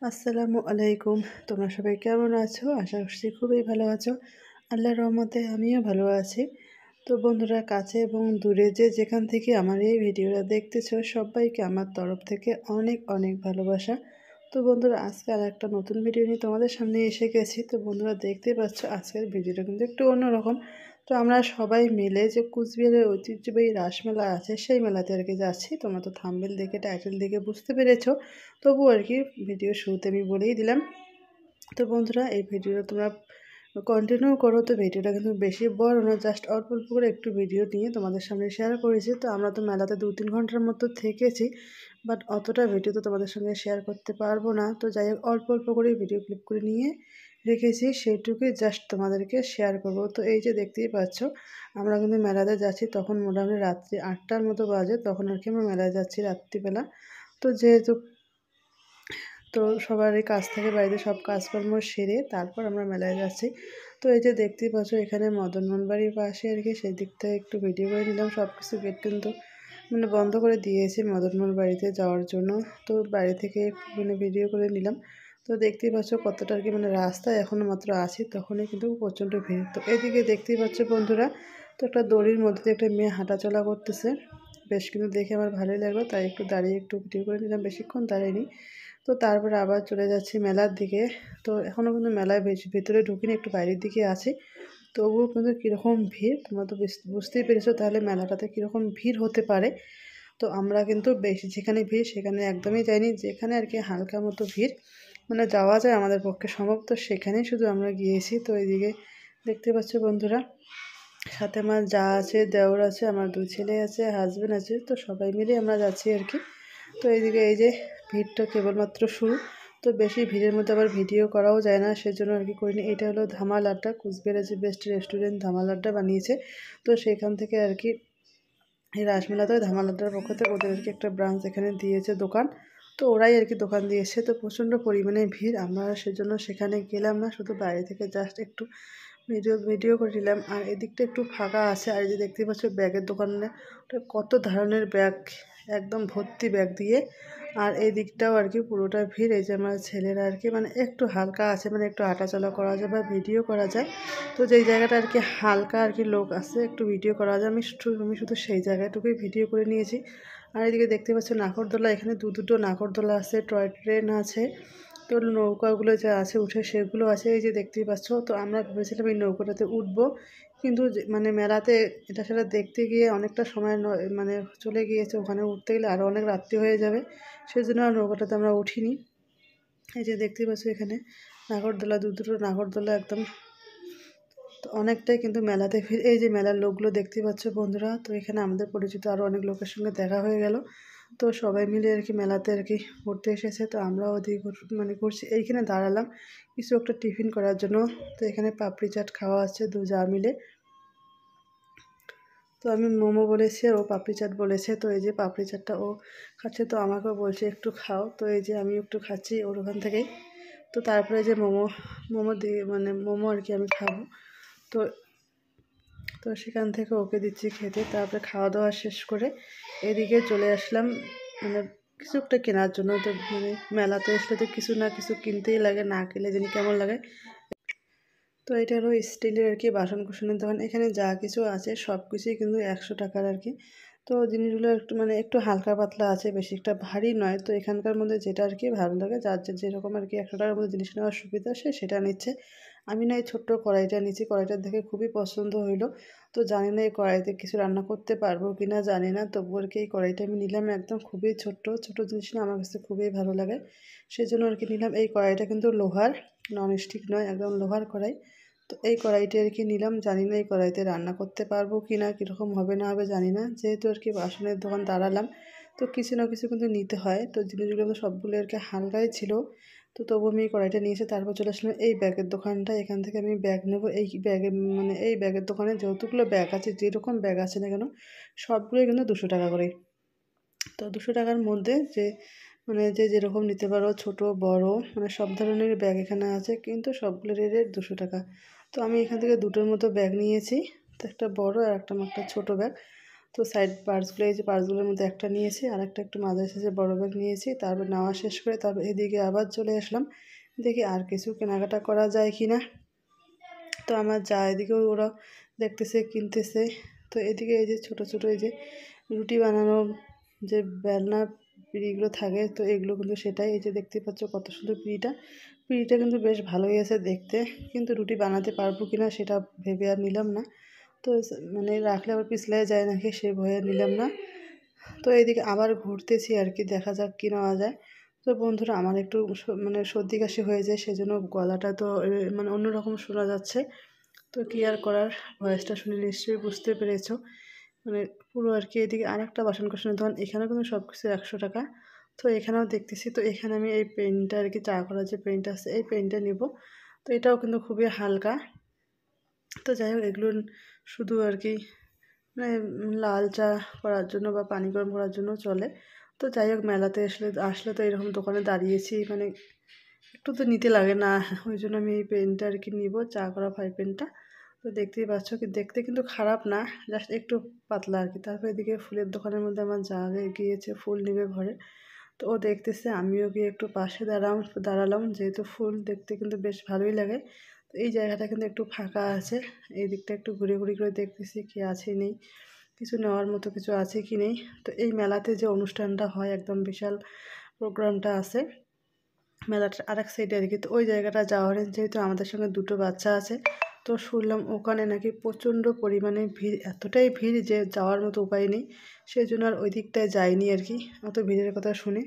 আসসালামু আলাইকুম। তোমরা সবাই কেমন আছো? আশা করছি খুবই ভালো আছো। আল্লাহর রহমতে আমিও ভালো আছি। তো বন্ধুরা, কাছে এবং দূরে যে যেখান থেকে আমার এই ভিডিওটা দেখতেছো, সবাইকে আমার তরফ থেকে অনেক অনেক ভালোবাসা। তো বন্ধুরা, আজকে আর একটা নতুন ভিডিও নিয়ে তোমাদের সামনে এসে গেছি। তো বন্ধুরা, দেখতেই পাচ্ছ আজকের ভিডিওটা কিন্তু একটু অন্যরকম। তো আমরা সবাই মিলে যে কুচবিহারের ঐতিহ্যবাহী রাসমেলা আছে, সেই মেলাতে আর কি যাচ্ছি। তোমরা তো থাম্বনেল দেখে, টাইটেল দেখে বুঝতে পেরেছো। তবুও আর কি ভিডিও শুরুতে আমি বলেই দিলাম। তো বন্ধুরা, এই ভিডিওটা তোমরা কন্টিনিউ করো। তো ভিডিওটা কিন্তু বেশি বড় না, জাস্ট অল্প অল্প করে একটু ভিডিও নিয়ে তোমাদের সামনে শেয়ার করেছি। তো আমরা তো মেলাতে 2-3 ঘন্টার মতো থেকেছি, বাট অতটা ভিডিও তো তোমাদের সঙ্গে শেয়ার করতে পারবো না। তো যাই হোক, অল্প অল্প করে ভিডিও ক্লিপ করে নিয়ে রেখেছি, সেইটুকুই জাস্ট তোমাদেরকে শেয়ার করব। তো এই যে দেখতেই পাচ্ছ, আমরা কিন্তু মেলাতে যাচ্ছি। তখন মোটামুটি রাত্রি 8টার মতো বাজে, তখন আর কি আমরা মেলায় যাচ্ছি রাত্রিবেলা। তো যেহেতু সবারই কাজ থেকে বাড়িতে সব কাজকর্ম সেরে তারপর আমরা মেলায় যাচ্ছি। তো এই যে দেখতেই পাচ্ছ, এখানে মদনমোহন বাড়ির পাশে আর কি, সেই দিক থেকে একটু ভিডিও করে নিলাম। সব কিছু গেট কিন্তু বন্ধ করে দিয়েছি মদনমোহন বাড়িতে যাওয়ার জন্য। তো বাড়ি থেকে ভিডিও করে নিলাম। তো দেখতেই পাচ্ছ কতটা আর কি রাস্তায় এখনও মাত্র আছি, তখনই কিন্তু প্রচণ্ড ভিড়। তো এদিকে দেখতেই পাচ্ছ বন্ধুরা, তো একটা দড়ির মধ্যে দিয়ে একটা মেয়ে হাঁটাচলা করতেছে। বেশ কিন্তু দেখে আমার ভালোই লাগলো, তাই একটু দাঁড়িয়ে একটু ভিডিও করে নিলাম। বেশিক্ষণ দাঁড়াইনি। তো তারপরে আবার চলে যাচ্ছি মেলার দিকে। তো এখনও কিন্তু মেলায় ভেতরে ঢুকিনি, একটু বাইরের দিকে আছি। তবুও কিন্তু কীরকম ভিড় তোমরা তো বুঝতেই পেরেছো তাহলে মেলাটাতে কীরকম ভিড় হতে পারে। তো আমরা কিন্তু বেশি যেখানে ভিড় সেখানে একদমই যাইনি, যেখানে আর কি হালকা মতো ভিড় যাওয়া যায় আমাদের পক্ষে সম্ভব, তো সেখানেই শুধু আমরা গিয়েছি। তো এইদিকে দেখতে পাচ্ছ বন্ধুরা, সাথে আমার যা আছে, দেওর আছে, আমার 2 ছেলে আছে, হাজব্যান্ড আছে। তো সবাই মিলে আমরা যাচ্ছি আর কি। তো এইদিকে এই যে ভিড়টা কেবলমাত্র শুরু। তো বেশি ভিড়ের মধ্যে আবার ভিডিও করাও যায় না, সেজন্য আর কি করিনি। এটা হলো ধামাল আড্ডা, কুচবিহারের যে বেস্ট রেস্টুরেন্ট ধামাল আড্ডা বানিয়েছে। তো সেখান থেকে আর কি এই রাসমেলাতে ধামাল আড্ডার পক্ষ থেকে ওদের আর কি একটা ব্রাঞ্চ এখানে দিয়েছে দোকান। তো ওরাই আর কি দোকান দিয়েছে। তো প্রচণ্ড পরিমাণে ভিড়, আমরা সেজন্য সেখানে গেলাম না, শুধু বাইরে থেকে জাস্ট একটু ভিডিও করে নিলাম। আর এদিকটা একটু ফাঁকা আছে। আর এই যে দেখতে পাচ্ছ ব্যাগের দোকানে কত ধরনের ব্যাগ, একদম ভর্তি ব্যাগ দিয়ে। আর এই দিকটাও আর কি পুরোটা ভিড়। এই যে আমার ছেলেরা আর কি একটু হালকা আছে, একটু হাঁটাচলা করা যায় বা ভিডিও করা যায়। তো যেই জায়গাটা আর কি হালকা আর কি লোক আছে, একটু ভিডিও করা যায়, আমি শুধু সেই জায়গাটুকুই ভিডিও করে নিয়েছি। আর এদিকে দেখতে পাচ্ছ নাগরদোলা, এখানে দুটো নাগরদোলা আছে, টয় ট্রেন আছে। তো নৌকাগুলো যা আছে উঠে সেগুলো আছে, এই যে দেখতেই পাচ্ছ। তো আমরা ভেবেছিলাম এই নৌকাটাতে উঠবো, কিন্তু মেলাতে এটা সেটা দেখতে গিয়ে অনেকটা সময় চলে গিয়েছে। ওখানে উঠতে গেলে আরও অনেক রাত্রি হয়ে যাবে, সেজন্য আর নৌকাটাতে আমরা উঠিনি। এই যে দেখতেই পাচ্ছ এখানে নাগরদোলা, দুটো নাগরদোলা একদম। তো অনেকটাই কিন্তু মেলাতে ভিড়। এই যে মেলার লোকগুলো দেখতেই পাচ্ছ বন্ধুরা। তো এখানে আমাদের পরিচিত আরও অনেক লোকের সঙ্গে দেখা হয়ে গেল। তো সবাই মিলে আর কি মেলাতে আর কি ঘুরতে এসেছে। তো আমরাও ওদিকে করছি, এইখানে দাঁড়ালাম কিছু একটা টিফিন করার জন্য। তো এখানে পাপড়ি চাট খাওয়া আছে দু যা মিলে। তো আমি মোমো বলেছি আর ও পাপড়ি চাট বলেছে। তো এই যে পাপড়ি চাটটা ও খাচ্ছে, তো আমাকেও বলছে একটু খাও। তো এই যে আমি একটু খাচ্ছি ওর ওখান থেকেই। তো তারপরে যে মোমো দিয়ে মোমো আর কি আমি খাবো। তো তো সেখান থেকে ওকে দিচ্ছি খেতে। তারপরে খাওয়া দাওয়া শেষ করে এদিকে চলে আসলাম কিছু একটা কেনার জন্য। তো মেলাতে আসলে তো কিছু না কিছু কিনতেই লাগে, না কিনলে জানি কেমন লাগে। তো এটা হলো স্টিলের আর কি বাসনকোসনের দোকান। এখানে যা কিছু আছে সব কিছুই কিন্তু 100 টাকার আর কি। তো জিনিসগুলো একটু একটু হালকা পাতলা আছে, বেশি একটা ভারী নয়। তো এখানকার মধ্যে যেটা আর কি ভালো লাগে, যার যেরকম আর কি 100 টাকার মধ্যে জিনিস নেওয়ার সুবিধা সে সেটা নিচ্ছে। আমি না এই ছোট্ট কড়াইটা নিচ্ছি, কড়াইটা দেখে খুবই পছন্দ হইলো। তো জানি না এই কড়াইতে কিছু রান্না করতে পারবো কি না জানি না, তবু আর কি এই কড়াইটা আমি নিলাম। একদম খুবই ছোট্ট জিনিস না, আমার কাছে খুবই ভালো লাগে, সেজন্য আর কি নিলাম। এই কড়াইটা কিন্তু লোহার, ননস্টিক নয়, একদম লোহার কড়াই। তো এই কড়াইটি আর কি নিলাম। জানি না এই কড়াইতে রান্না করতে পারবো কি না, কীরকম হবে না হবে জানি না। যেহেতু আর কি বাসনের দোকান দাঁড়ালাম, তো কিছু না কিছু কিন্তু নিতে হয়। তো জিনিসগুলো তো সবগুলো আর কি হালকাই ছিল। তো তবু আমি এই কড়াইটা নিয়েছি। তারপর চলে আসলাম এই ব্যাগের দোকানটা, এখান থেকে আমি ব্যাগ নেবো। এই ব্যাগে এই ব্যাগের দোকানে যতগুলো ব্যাগ আছে, যেরকম ব্যাগ আছে না কেন, সবগুলোই কিন্তু 200 টাকা করে। তো 200 টাকার মধ্যে যে যে যেরকম নিতে পারো, ছোট বড় সব ধরনের ব্যাগ এখানে আছে, কিন্তু সবগুলোর রেট 200 টাকা। তো আমি এখান থেকে দুটোর মতো ব্যাগ নিয়েছি, তো একটা বড় আর একটা ছোট ব্যাগ। তো সাইড পার্সগুলো এই যে পার্সগুলোর মধ্যে একটা নিয়েছি, আর একটা একটু মাঝারি সাইজের বড় ব্যাগ নিয়েছি। তারপর নেওয়া শেষ করে তারপর এদিকে আবার চলে আসলাম, দেখি আর কিছু কেনাকাটা করা যায় কি না। তো আমার যা এদিকেও ওরা দেখতেছে কিনতেছে। তো এদিকে এই যে ছোটো ছোটো এই যে রুটি বানানোর যে বেলনা পিঁড়িগুলো থাকে, তো এগুলো কিন্তু সেটাই। এই যে দেখতে পাচ্ছ কত সুন্দর পিঁড়িটা কিন্তু বেশ ভালোই আছে দেখতে, কিন্তু রুটি বানাতে পারবো কিনা সেটা ভেবে আর নিলাম না। তো মানে রাখলে আবার পিছলে যায় নাকি সে ভয়ে নিলাম না। তো এইদিকে আবার ঘুরতেছি আর কি, দেখা যাক কী নেওয়া যায়। তো বন্ধুরা আমার একটু মানে সর্দি কাশি হয়ে যায়, সেজন্য গলাটা তো মানে অন্যরকম শোনা যাচ্ছে। তো কী আর করার, ভয়েসটা শুনে নিশ্চয়ই বুঝতে পেরেছো। মানে পুরো আর কি। এদিকে আরেকটা বাসন কোসনের দোকান, এখানেও কিন্তু সব কিছু 100 টাকা। তো এখানেও দেখতেছি, তো এখানে আমি এই পেনটা আর কি, চা করার যে পেনটা আছে এই পেনটা নিব। তো এটাও কিন্তু খুবই হালকা। তো যাই হোক এগুলো শুধু আর কি মানে লাল চা করার জন্য বা পানি গরম করার জন্য চলে। তো যাই হোক মেলাতে আসলে তো এরকম দোকানে দাঁড়িয়েছি, মানে একটু তো নিতে লাগে না, ওই জন্য আমি এই পেনটা আর কি নিব, চা করা পেনটা। তো দেখতেই পাচ্ছ কি দেখতে কিন্তু খারাপ না, জাস্ট একটু পাতলা আর কি। তারপর এদিকে ফুলের দোকানের মধ্যে আমার যা গিয়েছে ফুল নেবে ঘরে। তো ও দেখতেছে, আমিও গিয়ে একটু পাশে দাঁড়ালাম, যেহেতু ফুল দেখতে কিন্তু বেশ ভালোই লাগে। তো এই জায়গাটা কিন্তু একটু ফাঁকা আছে, এই দিকটা একটু ঘুরে ঘুরে করে দেখতেছি কি আছে নেই, কিছু নেওয়ার মতো কিছু আছে কি নেই। তো এই মেলাতে যে অনুষ্ঠানটা হয় একদম বিশাল প্রোগ্রামটা আছে মেলাটার আরেক সাইডে আর কি। তো ওই জায়গাটা যাওয়ার, যেহেতু আমাদের সঙ্গে দুটো বাচ্চা আছে, তো শুনলাম ওখানে নাকি প্রচণ্ড পরিমাণে ভিড়, এতটাই ভিড় যে যাওয়ার মতো উপায় নেই। সেই জন্য আর ওই দিকটায় যাইনি আর কি, অত ভিড়ের কথা শুনে।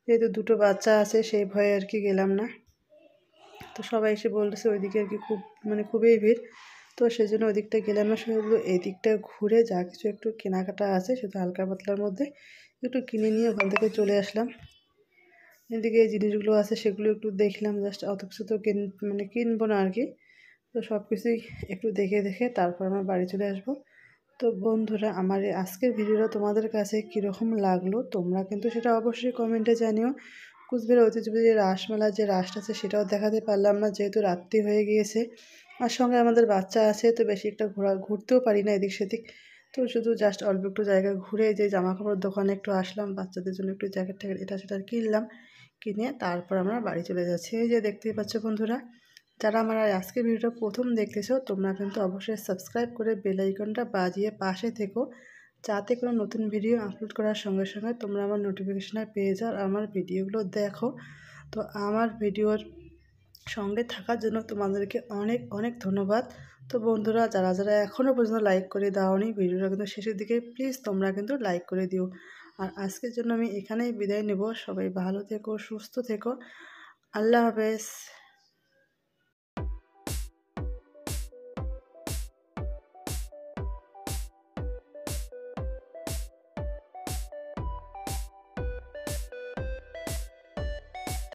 যেহেতু দুটো বাচ্চা আছে সেই ভয়ে আর কি গেলাম না। তো সবাই এসে বলতেছে ওইদিকে আর কি খুব মানে খুবই ভিড়। তো সেই জন্য ওই দিকটা গেলাম না, শুধু এই দিকটা ঘুরে যা কিছু একটু কেনাকাটা আছে শুধু হালকা পাতলার মধ্যে একটু কিনে নিয়ে ওখান থেকে চলে আসলাম। এদিকে এই জিনিসগুলো আছে সেগুলো একটু দেখলাম, জাস্ট অত কিছু তো মানে কিনবো না আর কি। তো সব কিছুই একটু দেখে দেখে তারপর আমার বাড়ি চলে আসবো। তো বন্ধুরা আমার এই আজকের ভিডিওটা তোমাদের কাছে কীরকম লাগলো তোমরা কিন্তু সেটা অবশ্যই কমেন্টে জানিও। কুচবিহার ঐতিহ্যবাহী যে রাসমেলার যে রাসটা আছে সেটাও দেখাতে পারলাম না, যেহেতু রাত্রি হয়ে গিয়েছে, আর সঙ্গে আমাদের বাচ্চা আছে, তো বেশি একটা ঘুরতেও পারি না এদিক সেদিক। তো শুধু জাস্ট অল্প একটু জায়গা ঘুরে যে জামা কাপড়ের দোকানে একটু আসলাম, বাচ্চাদের জন্য একটু জ্যাকেট ট্যাকেট এটা সেটা কিনলাম, কিনে তারপর আমরা বাড়ি চলে যাচ্ছি। এই যে দেখতেই পাচ্ছ বন্ধুরা, যারা আমার আজকের ভিডিওটা প্রথম দেখতেছো তোমরা কিন্তু অবশ্যই সাবস্ক্রাইব করে বেল আইকনটা বাজিয়ে পাশে থেকো, যাতে কোনো নতুন ভিডিও আপলোড করার সঙ্গে সঙ্গে তোমরা আমার নোটিফিকেশানে পেয়ে যাও, আমার ভিডিওগুলো দেখো। তো আমার ভিডিওর সঙ্গে থাকার জন্য তোমাদেরকে অনেক অনেক ধন্যবাদ। তো বন্ধুরা যারা যারা এখনও পর্যন্ত লাইক করে দাওনি ভিডিওটা কিন্তু শেষের দিকে প্লিজ তোমরা কিন্তু লাইক করে দিও। আর আজকের জন্য আমি এখানেই বিদায় নেব, সবাই ভালো থেকো, সুস্থ থেকো, আল্লাহ হাফেজ।